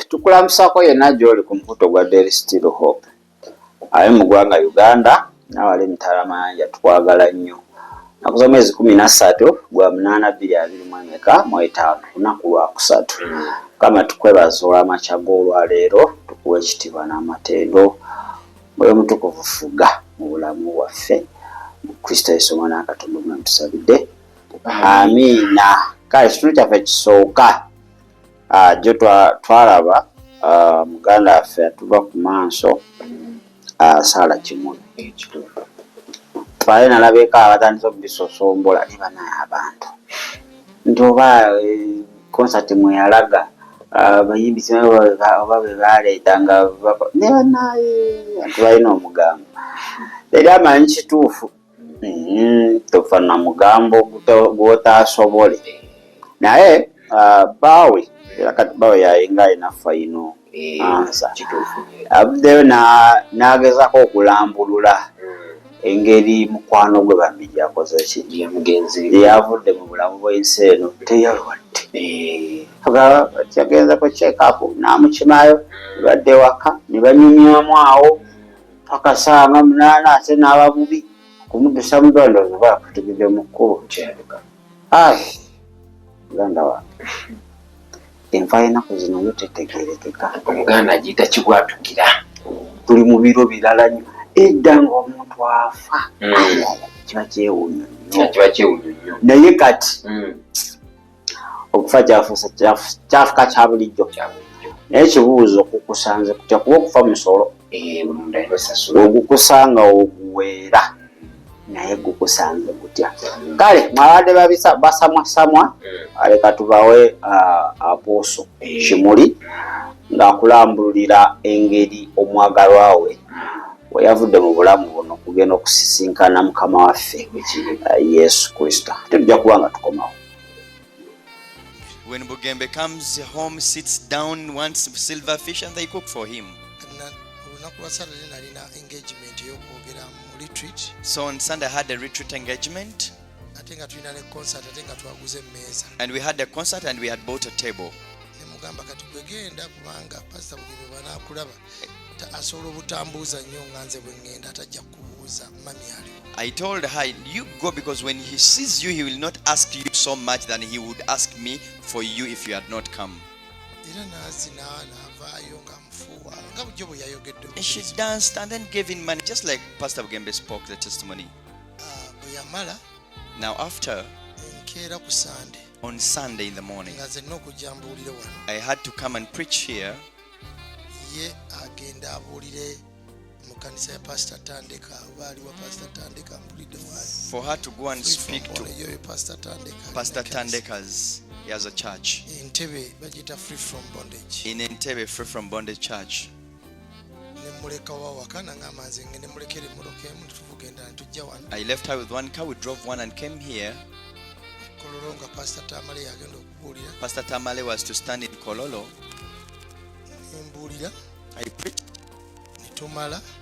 tukulamusako yenna gy'oli ku mukuto gwa Daily Still Hope ali mu ggwanga Uganda n'awali Mitalamanja tukwagala nnyo nakuza mwezi 13 gwa 8/2025 lunaku lwa kusatu kama tukwebaza olw'amakya g'olwaleero tukuwa ekitiibwa n'amatendo mwoyo mutukuvu fuga mu bulamu bwaffe mu Kristo Yesu Mwana wa Katonda omulamu tusabidde amiina. Kale kitundu kyaffe kisooka jo twalaba muganda waffe atuva ku maaso Saala Kimulu twale nalabeko abatandise okubisosombola ne banaye abantu nti oba konsati mweyalaga bayimbi oba bwe baleetanga ne banaye anti balina omugambo eri amanyi kituufu tofaana mugambo gw'otaasobole naye baawe era kati baawe yayinga alina fayino ansa avuddeyo n'agezaako okulambulula engeri mukwano gwe bambi gyakoze ki yavudde mu bulamu bw'ensi eno teyalwadde yagenza ku check-up n'amukimayo badde waka ne banyumyamu awo paka saa nga 8 ate n'aba bubi kumuddusa mudondozo bakutigidde mu kkubo muganda wange enfa y'ennaku zino yo tetegeerekeka omuganda agiyita kigwatukira tuli mu biro birala nnyo edda ng'omuntu afa kiba kyewuunyo nnyo naye kati okufa kyafuka kya bulijjo naye kibuuzo okukusanze kutya kuba okufa musolo ogukusanga oguweera naye gukusanze gutya. Kale mwabadde basamwasamwa aleka tubawe Apostle Kimuli ng'akulambulira engeri omwagalwa we yavudde mu bulamu buno okugenda okusisinkana mukama waffe Yesu Kristo. Tujja kuba nga tukomawo. When Bugembe comes home, sits down, wants silverfish, and they cook for him. So on Sunday I had a retreat engagement, and we had a concert and we had bought a table. I told her, you go, because when he sees you, he will not ask you so much than he would ask me for you if you had not come. And she danced and then gave him money, just like Pastor Bugembe spoke the testimony. Now after, on Sunday in the morning, I had to come and preach here. For her to go and speak to Pastor Tandeka's, he has a church in Entebbe, Free From Bondage Church. I left her with one car, we drove one and came here. Pastor Tamale was to stand in Kololo. I preached.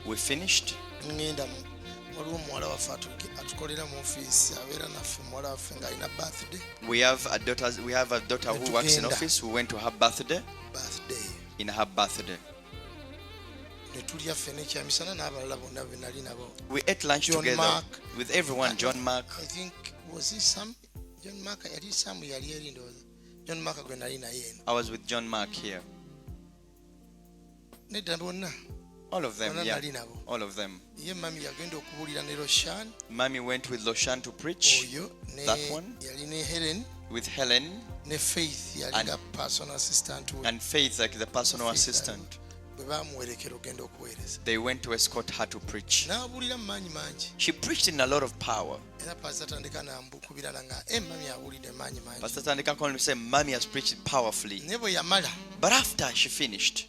We finished. We have a daughter who works in office who went to her birthday. In her birthday. We ate lunch together Mark, with everyone. John Mark. I think was he some John Mark? John Mark. I was with John Mark here. All of them, yeah. All of them. Mommy went with Loshan to preach. That one. With Helen. And Faith, like the personal assistant. They went to escort her to preach. She preached in a lot of power. Pastor Tandeka called me and said, Mommy has preached powerfully. But after she finished,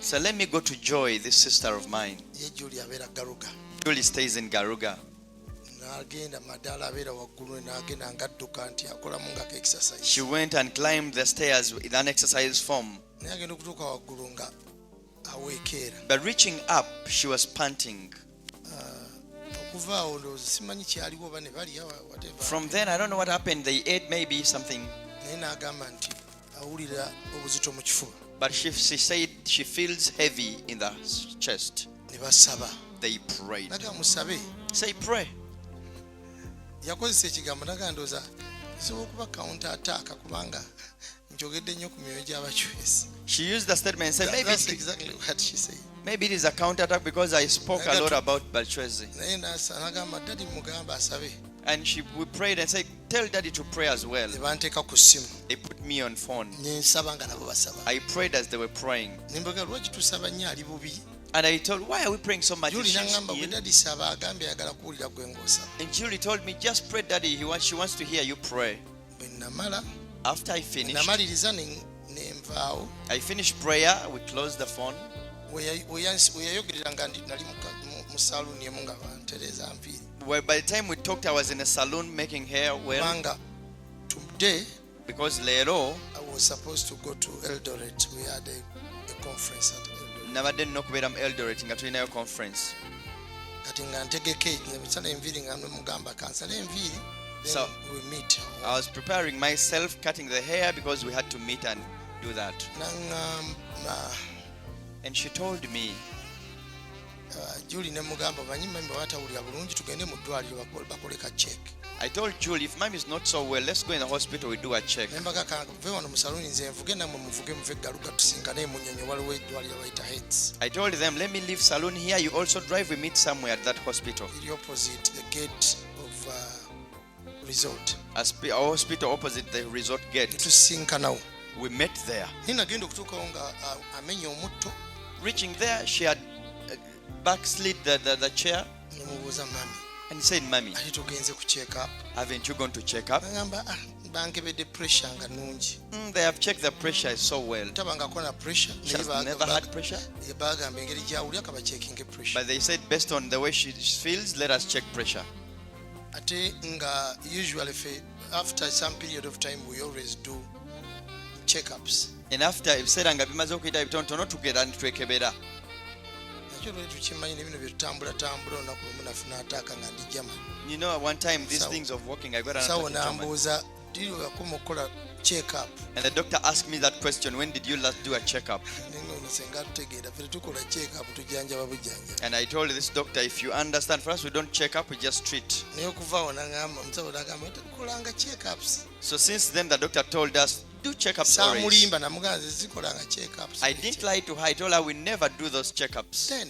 so let me go to Joy, this sister of mine. Julie stays in Garuga. She went and climbed the stairs in an exercise form. But reaching up, she was panting. From then, I don't know what happened. They ate maybe something. awulira obuzito mu kifuba. But she said she feels heavy in the chest. Ne basaba. They prayed. Naga musabe. Say pray. Yakozesa ekigambo naga ndooza kisobola okuba counter attack kubanga njogedde nnyo ku myoyo gy'abachwezi. She used the statement and said That's exactly what she said. maybe it is a counterattack because I spoke a lot about Balchwezi. Naye nagamba daddy mugamba asabe. And we prayed and said, tell daddy to pray as well. Ne banteeka ku ssimu. They put me on phone. Ne nsaba nga nabo basaba. I prayed as they were praying. Ne mbaga lwaki tusaba nnyo ali bubi. And I told, why are we praying so much? Julie nangamba bwe daddy saba agambe ayagala kuwulira gwe ng'osaba. And Julie told me, just pray daddy, she wants to hear you pray. Bwe namala. After I finished, namaliriza ne nvaawo. I finished prayer, we closed the phone. We yayogerera nga nali mu saloon emu nga bantereza nviiri. Well, by the time we talked, I was in a saloon making hair well. Kubanga today, because leero I was supposed to go to Eldoret. We had a conference at Eldoret. nabadde nina okubeera mu Eldoret nga tulinayo conference. Kati nga ntegeke nsala enviiri nga mugamba kansala enviiri. So we meet. I was preparing myself, cutting the hair because we had to meet and do that. And she told me, Julie ne mugamba manyi mmembe watawulira bulungi tugende mu ddwaliro bakole ka check. I told Julie, if mom is not so well, let's go in the hospital, we do a check. Nembaga kanve wano mu saluni nze nvuge namwe muvuge muve galuga tusinkane mu nyonyo waliwo eddwaliro bayita Heads. I told them, let me leave saloon here, you also drive, we meet somewhere at that hospital. The opposite the gate of resort. Our hospital opposite the resort gate. Tusinkanawo. We met there. Ninagenda okutuukawo nga amenye omutto. Reaching there, she had backslid the chair. Nemubuuza mami. And he said, Mommy, ate tugenze ku check up. haven't you gone to check up? Nagamba bankebedde pressure nga nungi. They have checked the pressure is so well. Tabangako na pressure. She has never had pressure. Bagamba engeri gyawulira kaba checking pressure. But they said, based on the way she feels, let us check pressure. Ate nga usually after some period of time we always do checkups. And after ebisera bimaze okuyita bitonotono tugenda nitwekebera. Nakyo lwe tukimanyi ne bino bye tutambula olunaku lumu nafuna ataaka nga ndi German. You know, one time these things of walking, I got an sawo attack in German. nambuuza diri wakoma okukola checkup. And the doctor asked me that question, when did you last do a checkup? Nengo senga tutegeera ffe tukola checkup tujanjaba bujanja. And I told this doctor, if you understand, for us we don't check up, we just treat. Naye okuvaawo nagamba omusawo nagamba tukolanga checkups. So since then the doctor told us, do checkups always. Saamulimba namuganze zikolanga checkups. I didn't lie to her, I told her we never do those checkups. Then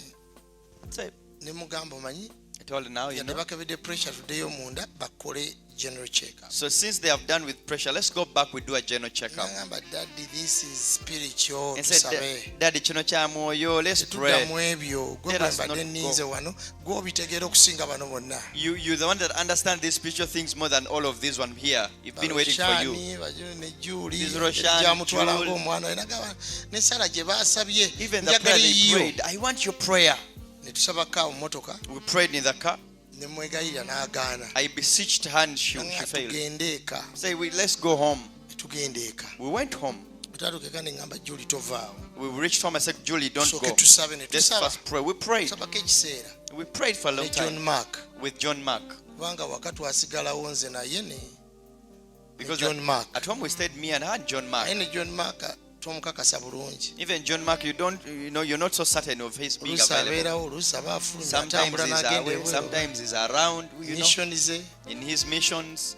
So ne mugamba omanyi I told her now, you yadde know. bakebedde pressure tuddeyo munda bakole general checkup. So since they have done with pressure, let's go back, we do a general checkup. Nagamba daddy this is spiritual And said, tusabe. Daddy, kino kya mwoyo, let's pray. Tuddamu ebyo gwe Let us mbadde not nninze go. wano gwe obitegeera okusinga bano bonna. You're the one that understand these spiritual things more than all of these one here. You've been waiting for you. Bajuni ne Julie This Roshani, gyamutwala Julie. ng'omwana we nagamba ne Sara gye baasabye Even the prayer njagala they eyiyo. prayed, I want your prayer. Ne tusabaka mu motoka We prayed in the car. ne mwegayirira n'agaana. I beseeched her and she Nga failed. tugende eka. Say, let's go home. Ne tugenda eka. We went home. Butatuuka ne ngamba Julie tovaawo. We reached home. I said, Julie, don't Tusooke go. tusabe ne Let's tusaba. first pray. We prayed. Tusabako ekiseera We prayed for a long ne John time Mark. with John Mark. Kubanga wakati wasigalawo nze naye ne Because John Mark. at home we stayed me and her and John Mark. naye ne John Mark tomukakasa bulungi. Even John Mark, you're not so certain of his being Oluusi available. abeerawo oluusi aba afulumya Sometimes atambula he's n'agenda away, ebweru. sometimes he's around, Mission ze in his missions.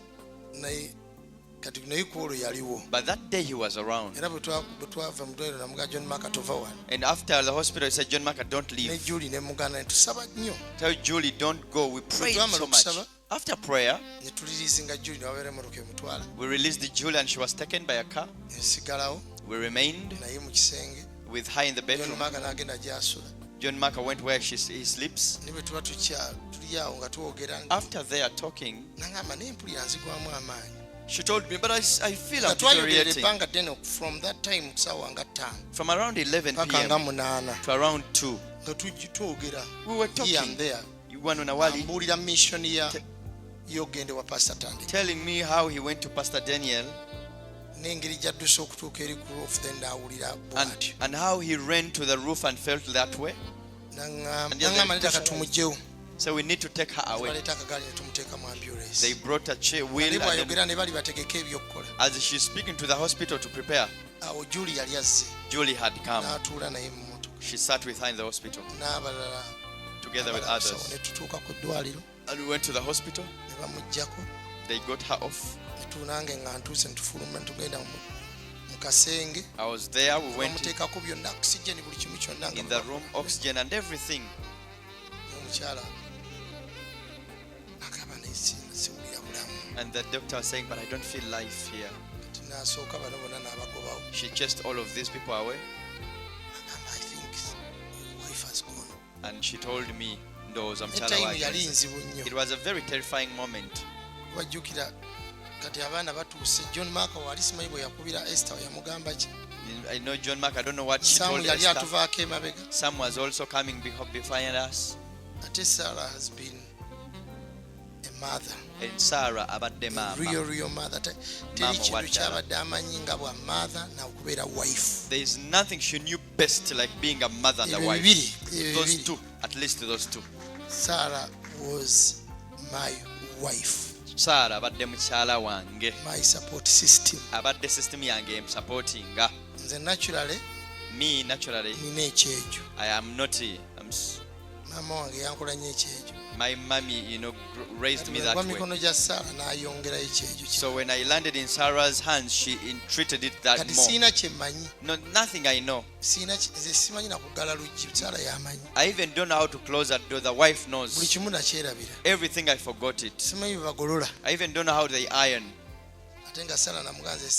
naye kati naye ku olwo yaliwo. But that day he was around. Era bwe twava mu ddwaliro namuga John Mark tova wano. And after the hospital, he said, John Mark, don't Ne leave. Julie ne muganda ne tusaba nnyo. Tell Julie, don't go. We prayed twamala so much. okusaba, After prayer, ne tuliriisinga Julie ne wabeera emmotoka emutwala. we released the Julie and she was taken by a car. Ne nsigalawo We remained naye mu kisenge. with her in the John bedroom. Mark n'agenda gy'asula. John Mark went where he sleeps. Ne bwe tuba tuli awo nga twogera After they are talking, nagamba naye mpulira nzigwamu amaanyi. she told me, but I feel Nga I'm twayogerera deteriorating. ebbanga ddene from that time kusaawa nga 5 From around 11 paka nga p.m. 8 to around 2, nga twogera we were here talking. and there. Wanu Nawali Ambuulira mission y'ogende wa Pastor Tandika. telling me how he went to Pastor Daniel N'engeri gy'adduse okutuuka eri ku roof then n'awulira bw'atyo. and how he ran to the roof and felt that way. N'aŋŋamba neta katumugyewo. So we need to take her away. Baleeta akagaali ne tumuteeka mu ambulance. They brought a chair wheel Naye and then, bw'ayogera ne bali bategeka ebyokukola. as she's speaking to the hospital to prepare, awo Julie yali azze Julie had come. n'atuula naye mu mmotoka She sat with her in the hospital n'abalala together with abalala others. ne tutuuka ku ddwaliro And we went to the hospital. ne bamuggyako They got her off. ne tuunange nga ntuuse ne tufuluma ne tugenda mu kasenge I was there. We went bamuteekako byonna oxygen buli kimu kyonna in the room, oxygen and everything. omukyala agamba siwulira bulamu And the doctor was saying, but I don't feel life here. tinasooka bano bonna n'abagobawo She chased all of these people away. agamba I think your wife has gone And she told me, Ndoza mchala time wake. yali nzibu nnyo It was a very terrifying moment. wajjukira kati abaana batuuse John Mark wali simanyi bwe yakubira Esther yamugamba ki I know John Mark, I don't know what she Sam told yali Esther. atuvaako emabega Sam was also coming behind us. ate Sarah has been a mother And Sarah abadde a mama. real mother teri Mama kintu waddala. kyabadde amanyi nga bwa mother nakubeera wife There is nothing she knew best like being a mother and a Ebyo wife. bibiri, ebyo Those bibiri. two, at least those two. Sarah was my wife Sarah abadde mukyala wange. my support system Abadde system yange supportinga. nze naturally Me naturally, nina ekyejo I am not. maama wange yankola nnyo ekyejo My mommy, raised me that gwa way. mikono gya Sarah n'ayongerayo ekyejo So when I landed in Sarah's hands, she entreated it that kati more. siina kyemanyi No, nothing I know. nze simanyi nakugala luggi Sarah yamanyi I even don't know how to close that door. The wife buli knows. kimu nakyerabira Everything I forgot it. simanyi bwe bagolola I even don't know how they iron. ate nga Sarah namuganze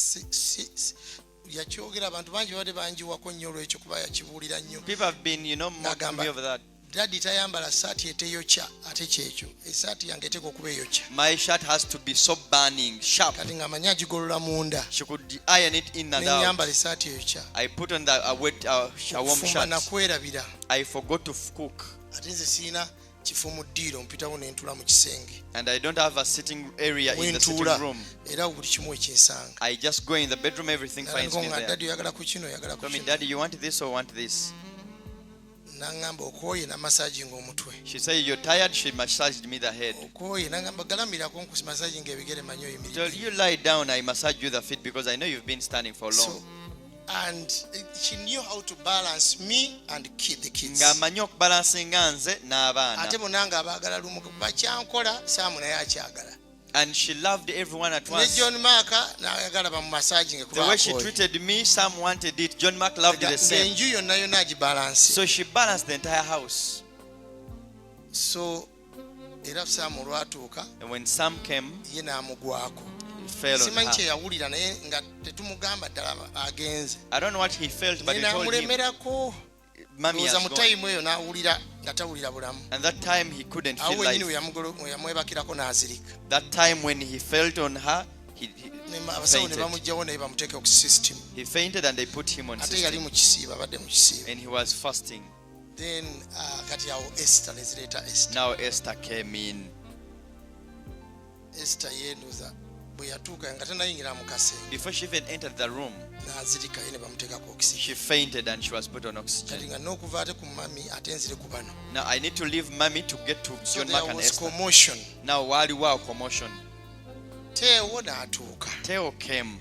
yakyogera abantu bangi babadde banjiwako nnyo olwekyo kuba yakibuulira nnyo People have been, mocking me over that. daddi tayambala saati eteyokya ate kyekyo esaati yange eteeka okuba eyokya My shirt has to be so burning, sharp. kati ng'amanyi agigolola munda She could iron it in and nenyambala out. esaati eyokya I put on a warm okufumba shirt. nakwerabira I forgot to cook. ate nze siina kifo mu ddiiro mpitawo nentula mu kisenge And I don't have a sitting area in the sitting wentuula room. era buli kimu ekinsanga I just go in the bedroom, everything finds me nga there. daddi oyagala ku kino oyagala ku Tell me, kino Daddy, you want this or want this? naŋŋamba okooye namasajinga omutwe She said, you're tired? She massaged me the head. okooye naŋŋamba galamirako nkumasajinga ebigere manyi Tell oyimiridde you lie down, I massage you the feet because I know you've been standing for long. So, and she knew how to balance me and the kids Ng'amanyi okubalansinga nze n'abaana. ate bonna nga abaagala lumu bakyankola saamu naye akyagala And she loved everyone at ne once. John Mark n'ayagala bamumasajinge The way she treated me, Sam wanted it. John Mark loved it the same. ng'enju yonna yonna agibalansi So she balanced the entire house. so era saamu olwatuuka And when Sam came, ye n'amugwako he fell on simanyi her. kyeyawulira naye nga tetumugamba ddala agenze I don't know what he felt, but naye he told him, n'amulemerako Mommy ndowooza has mu gone. tayimu eyo n'awulira nga tawulira bulamu And that time he couldn't awo feel wenyini life. we yamwebakirako n'azirika That time when he felt on her, abasawo ne fainted. bamugjawo naye bamuteeke ku system He fainted and they put him on ate yali system. mu kisiiba abadde mu kisiiba And he was fasting. then kati awo Esther ne zireeta Esther Now Esther came in. Esther yendoza bwe yatuuka nga tannayingira mu kasenge Before she even entered the room, n'azirika ye ne bamuteekako oxygen she fainted and she was put on kati oxygen. nga n'okuva ate ku mami ate nzire ku bano Now I need to leave Mommy to get to so John there Mark and was Esther. commotion Now waliwo commotion. teewo n'atuuka Theo came.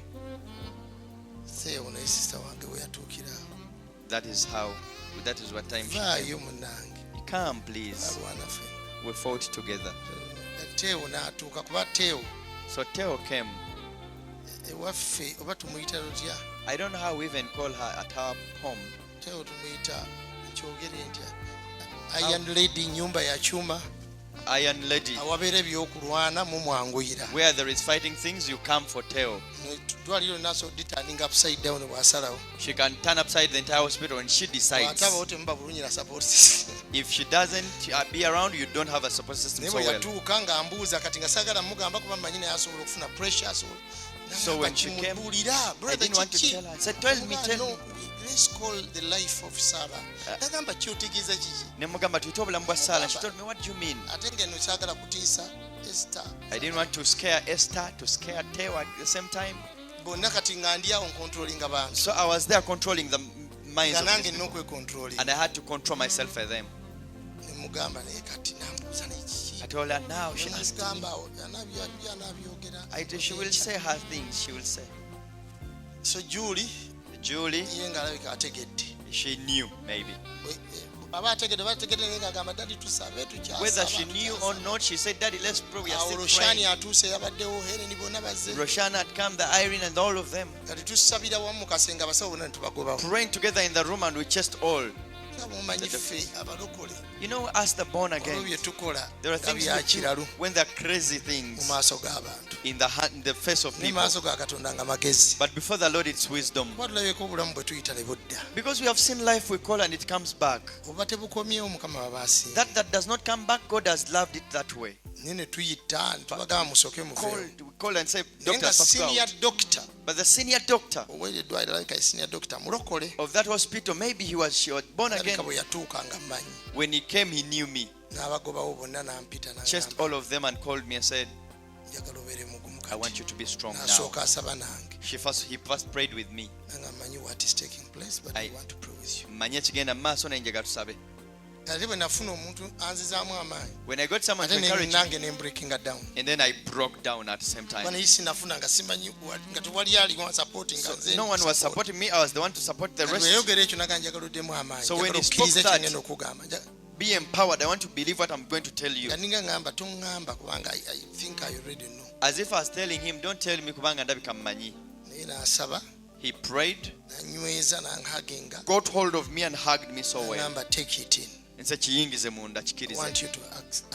teewo naye sisita wange we yatuukira That is what time she came. vaayo munnange Come please. alwana ffe We fought together. teewo n'atuuka kuba teewo So Theo came. ewaffe oba tumuyita lutya I don't know how we even call her at her home. teewo tumuyita kyogere ntya iron lady nyumba ya kyuma Iron Lady. awabeera ebyokulwana mumwanguyira Where there is fighting things, you come for Theo. dwaliro naso diturning upside down bw'asalawo She can turn upside the entire hospital when she decides. bw'atabawo temuba bulungi na support system If she doesn't be around, you don't have a support system naye so bwe well. yatuuka ng'ambuuza kati nga saagala mugamba kuba mmanyi naye asobola okufuna pressure asobola So when she came, I didn't want to tell her. I said, tell me. let's call the life of Sarah nagamba kyotegeeza kiki Nemugamba tuyite obulamu bwa Sarah. She told me, what do you mean? ate ngeno saagala kutiisa Esther I didn't want to scare Esther, to scare Theo at the same time. bonna kati nga ndi awo nkontrolinga bantu So I was there controlling the minds nga of nange these nina people. okwekontrolinga And I had to control myself for them. nemugamba naye kati nambuuza nekiki I told her, now she asked me. namugamba anabyogera She will say her things, she will say. so Julie Julie, ye ng'alabika ategedde. she knew maybe. Aba ategedde naye ng'agamba dadi tusabe tukyasaba. Whether she knew or not, she said, Daddy, let's pray. We are Awo still Roshani praying. atuuse yabaddewo Helen bonna bazze. Roshana had come, the Irene and all of them. Kati tusabira wamu mu kasenga abasawo bonna ne tubagobawo. Praying together in the room and we chased all. Mumanyi ffe abalokole. You know, as the born again, Olwo bye tukola there are things bya we do kiralu when there are crazy mu things maaso g'abantu. in the face of Ne people. maaso ga Katonda nga magezi. But before the Lord, it's wisdom. Kuba tulabeko obulamu bwe tuyita ne budda. Because we have seen life we call and it comes back. Oba tebukomyewo Mukama baba asinga. That does not come back, God has loved it that way. Naye ne tuyita ne tubagamba musooke muveewo. We call and say, Naye Doctor, nga stop senior out. doctor But the senior doctor ow'eryo eddwaliro alabika ye senior doctor mulokole. of that hospital, maybe she was born again. Alabika bwe yatuuka nga mmanyi. When he came, he knew me. N'abagobawo bonna n'ampita Chased n'agamba all of them and called me and said, njagala obeere mugumu I want kati. you to be strong now. N'asooka asaba nange. He first prayed with me. Nanga mmanyi what is taking place but I want to pray with you. Manye kigenda mu maaso naye njagala tusabe. Ate bwe nafuna omuntu anzizaamu amaanyi. When I got someone to Ate encourage me, nange ne breakinga down. and then I broke down at the same time. Bwana yisi nafuna nga simanyi nga tewali aliwo supporting nga nze. No one was supporting me. I was the one to support the Bwe rest. yayogera ekyo naga njagala oddemu amaanyi. So when Njagala he spoke okkirize that- kyengenda okugamba. Be empowered. I want to believe what I'm going to tell you. Nga ninga ngamba toŋŋamba kubanga I think I already know. As if I was telling him, don't tell me kubanga ndabika mmanyi. Naye n'asaba He prayed, nanyweza nanhaginga. got hold of me and hugged me so well. Ngamba take it in. Nse kiyingize munda I kikirize. want you to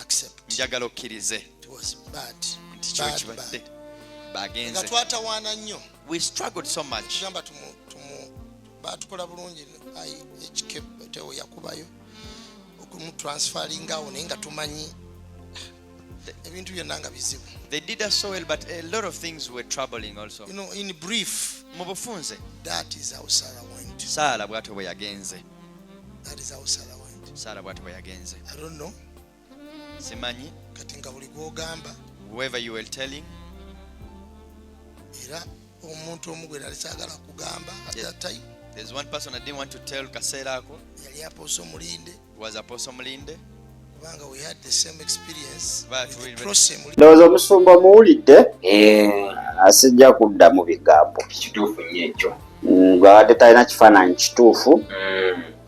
accept. Njagala okkirize It was bad. nti kyo kibadde. Nga Bagenze. twatawaana nnyo. We struggled so much. Tugamba baatukola bulungi ekiketewo yakubayo okumutransferinga awo naye nga tumanyi ebintu byonna nga bizibu. They did us so well, but a lot of things were troubling also. You know, in brief, Mu bufunze, that is how Sarah went. Saala bw'atyo bwe yagenze. That is how Sarah went. Saala bw'atyo bwe yagenze. I don't know. Simanyi, Kati nga buli gw'ogamba whoever you were telling, era omuntu omu gwe nali saagala kugamba at Yeah. that time there's one person I didn't want to tell kaseera ako, yali Apostle Mulinde was Apostle Mulinde. kubanga we had the same experience But with we- the process Mulinde. ndowooza omusumba muwulidde Eh, asijja kudda mu bigambo. kituufu nnyo ekyo. Gwabadde talina kifaananyi kituufu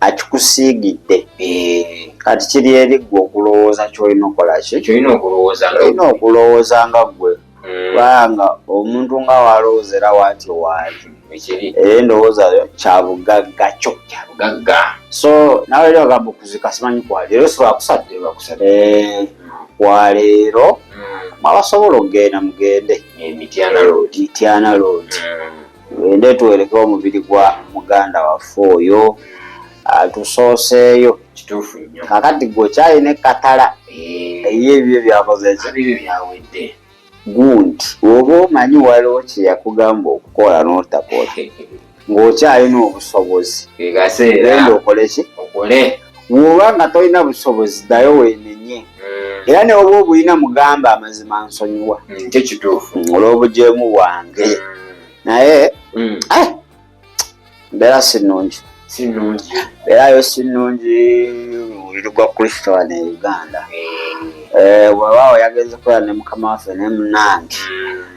akikusiigidde. Kati kiri eri ggwe okulowooza ky'olina okukola ki? Kyolina okulowooza nga olina okulowooza nga ggwe kubanga omuntu nga walowooza era waati waali ekiri era endowooza kya bugagga kyo. bugagga. So nawe era ogamba okuzika simanyi kwaleero sibakusadde kwaleero mwabasobola okugenda mugende Mityana Road. Mityana Road tugende tuwereke omubiri gwa muganda waffe oyo atusooseeyo. Kituufu nnyo. Kakati gwe kyalina ekkatala ey'ebyo byakoze ki Ebyo byawedde. gundi oba omanyi waliwo kye yakugamba okukola n'otakola ng'okyalina obusobozi Ke genda kaseera okole ki okole. bw'oba nga tolina busobozi ddayo weenenye era ne oba obulina mugamba amazima nsonyiwa Kyo kituufu. olw'obujeemu bwange naye mbeera si nnungi Si nnungi. mbeerayo si nnungi mubiri gwa Kristo wano e Uganda. Bw'obaawo yagenze kukola ne mukama waffe ne munnange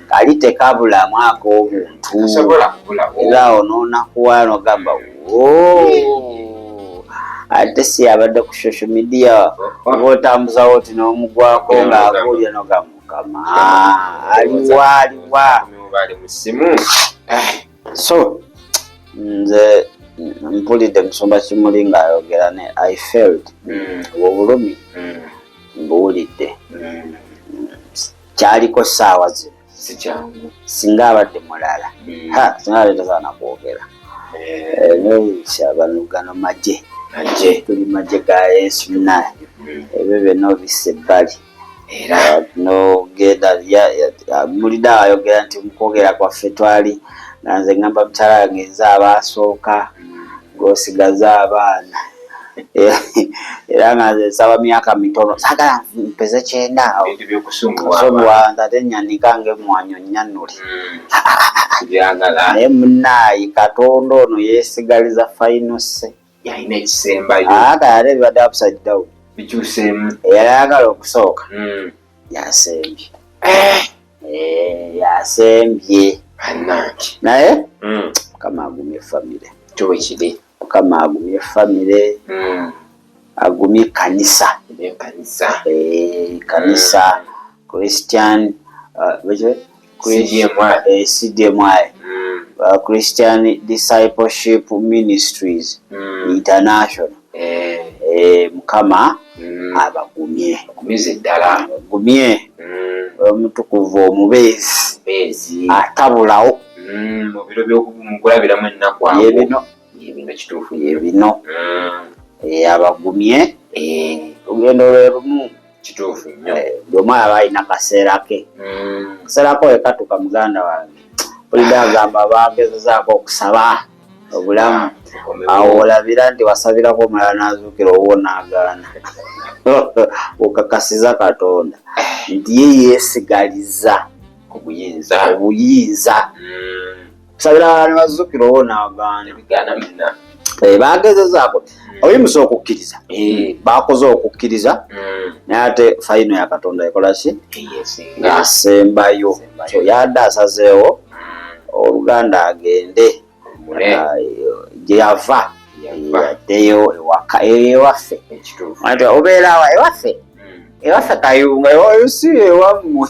kali tekabulamu ak'obuntu Sobola kubulawo. era onoonakuwa n'ogamba ate si abadde ku social media oba otambuzawo ti n'omugwako ng'abuulya n'ogamba mukama aliwa. Bali mu ssimu. So nze mpulidde Musumba Kimuli ng'ayogera ne I felt obulumi mbuwulidde kyaliko ssaawa zino Si kyangu. singa abadde mulala singa abadde tasaana kwogera bano magye tuli magye ga Yesu naye ebyo byonna obissa ebbali Era nogenda mulida ayogera nti mukwogera kwaffe twali nga nze ngamba mukyala yange nze abaasooka ng'osigaza abaana era nga nze nsaba myaka mitono saagala mpeze 9 ebintu by'okusumbuwa nsonyiwa ntate nyanika ng'emmwanyi onnyanule byagala. naye munnaayi Katonda ono yeesigaliza final se Yalina ekisembayo. kale ate bibadde upside down Bikyuseemu. eyayagala okusooka yasembye yasembye Bannange. naye kama agumye family Chowe chili. kama agumye family agumye kanisa kanisa Christian CDMI Christian Discipleship Ministries International mukama abagumye ddala gumye omutukuvu omubeezi atabulawo mu biro by'okulabiramu ennaku yebino kituufu yebino abagumye olugendo lwe lumu kituufu nnyo byomu aba alina kaseera ke kaseera ko wekatuka muganda wange pulida agamba bagezezaako okusaba obulamu awo olabira nti wasabirako omulala n'azuukira owuwo n'agaana okakasiza Katonda nti ye yeesigaliza obuyinza kusabira abala ne bazuukira owuwo n'agaana bagezezaako oyimusa okukkiriza bakoze okukkiriza naye ate fayino ya Katonda ekola ki yasembayo kyo yadde asazeewo oluganda agende gye yava yaddeyo ewaka ewaffe obeera awa ewaffe Kayunga ewayo si ewammwe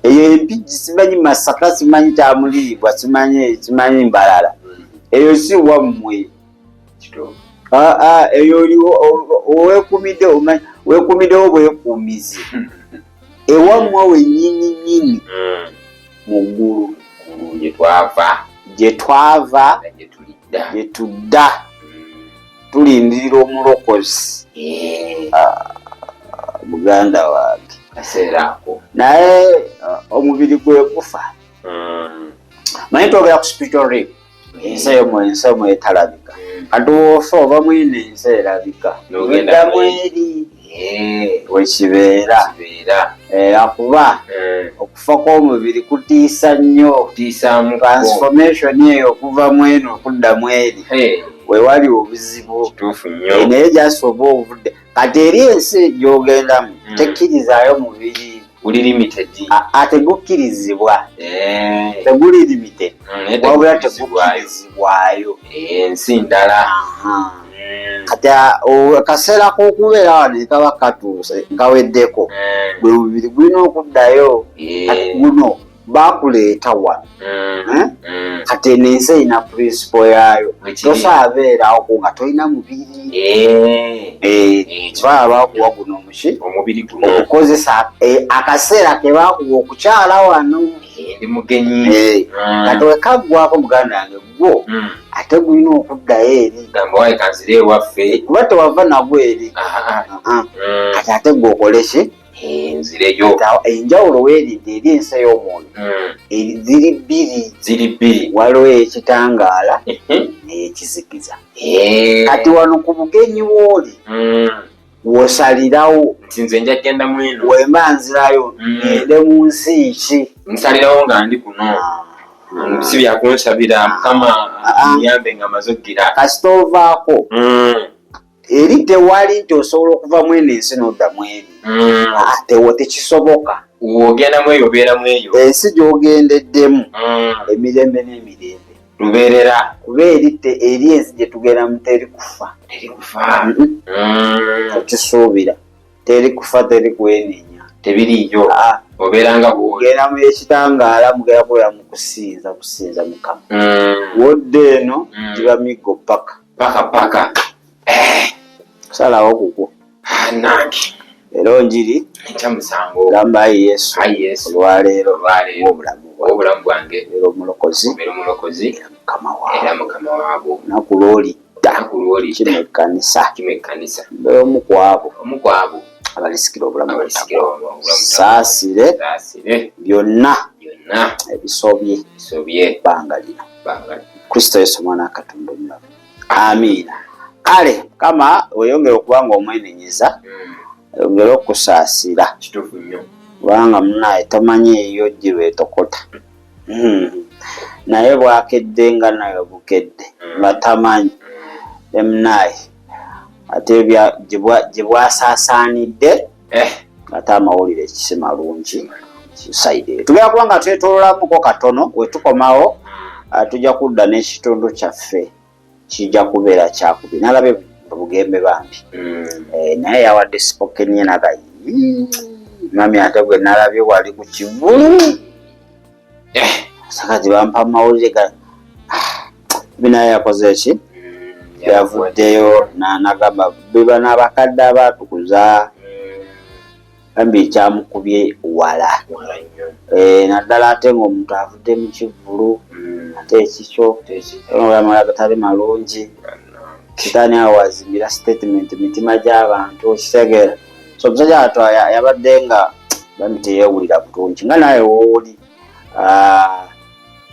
eyo empigi simanyi Masaka simanyi Kyamuliibwa simanyi Mbalala eyo si wammwe eyo weekumidewo bwekuumizi ewammwe wennyini mu ggulu gye twava gye tudda tulindirira omulokozi muganda wange naye omubiri gwe gufa manyi twogera ku spiritual rape ensi omwo etalabika kati ofa oba mwine ensi erabika eddamu eri wekibeera akuba okufa kw'omubiri kutiisa nnyo transformation eyo okuva mweno okuddamu eri wewali obuzibu naye gyasi oba ovudde kati eri ensi gy'ogendamu tekkirizaayo mubiri tegukkirizibwa teguli limited wabula tegukkirizibwayo ensi ndala kati akaseera k'okubeera wano ekaba katuuse nkaweddeko bwe mubiri gulina okuddayo kati guno bakuleeta wano kati eno ensi erina principle yaayo tosaabeerawo nga tolina mubiri kiba bakuwa guno omuki okukozesa akaseera ke bakuwa okukyala wano ndi mugenyi kati wekaggwako muganda wange gwo ate gulina okuddayo eri kanzire ewaffe kuba tewava nagwo eri kati ate gwokole ki nzireyo enjawulo weeridde eri ensi ey'omwoyo ziri bbiri waliwo ekitangaala n'ekizikiza kati wano ku bugenyi wooli wosalirawo nti nze nja genda mweno wemba nzirayo ngende mu nsi ki nsalirawo nga ndi kuno si byakunsabira Mukama nyambe nga maze okgira kasita ovaako eri tewali nti osobola okuva mweno ensi n'oddamu eri tekisoboka ogenda eyo obeeramu eyo ensi gy'ogendeddemu emirembe n'emirembe lubeerera kuba eri ensi gye tugeramu teri kufa tekisuubira teri kufa teri kwenenya tebiriiyo obeera nga bwogenda mu ekitangaala mugera kubeera mu kusinza Mukama wodde eno giba miggo paka kusalawo kukwo nange era njiri ekyamusango gamba Yesu olwaleero obulamu bwange era omulokozi era mukama waabo naku lwolidda kino ekkanisa mbeera omu kwabo abalisikira obulamu saasire byonna ebisobye bbanga lino Kristo Yesu mwana wa Katonda omulamu amiina kale Mukama weyongera okuba nga omwenenyeza oyongere okusaasira kubanga munaye tomanyi eyo gye lwetokota naye bwakedde nga naye bukedde nga tamanyi emunaye ate gye bwasaasaanidde ate amawulire kisi malungi side tugenda kuba nga twetoololamuko katono wetukomawo tujja kudda n'ekitundu kyaffe kijja kubeera kyakubi nalabye bugembe bambi naye yawadde spoken ye naga mami ate gwe nalabye wali ku kivulu sakati bampa mawulire ga binaye yakoze ki yavuddeyo nagamba biba n'abakadde abatukuza bambi kyamukubye wala naddala ate ng'omuntu avudde mu kivulu ate ekikyo amala gatali malungi kitani awo wazimbira statement mitima gy'abantu okitegeera so omusajja ato yabadde nga bambi teyewulira bulungi nga naye wooli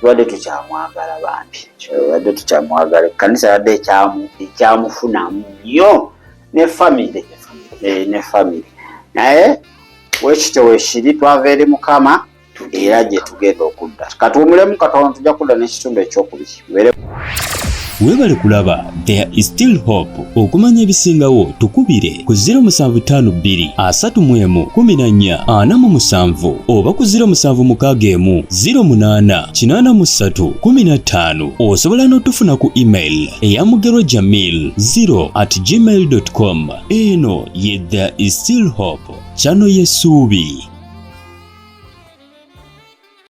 tubadde tukyamwagala bambi tubadde tukyamwagala ekkanisa yadde ekyamufunamu nnyo ne famire naye wekityo wekiri twava eri Mukama era gye tugenda okudda katuwumulemu katono tujja kudda n'ekitundu ekyokubiri weebale kulaba There is Still Hope okumanya ebisingawo tukubire ku 075 31 14 47 oba ku 076 08 83 15 osobola n'otufuna ku email eyamugerwajamil0@gmail.com eno ye There is Still Hope channel y'essuubi.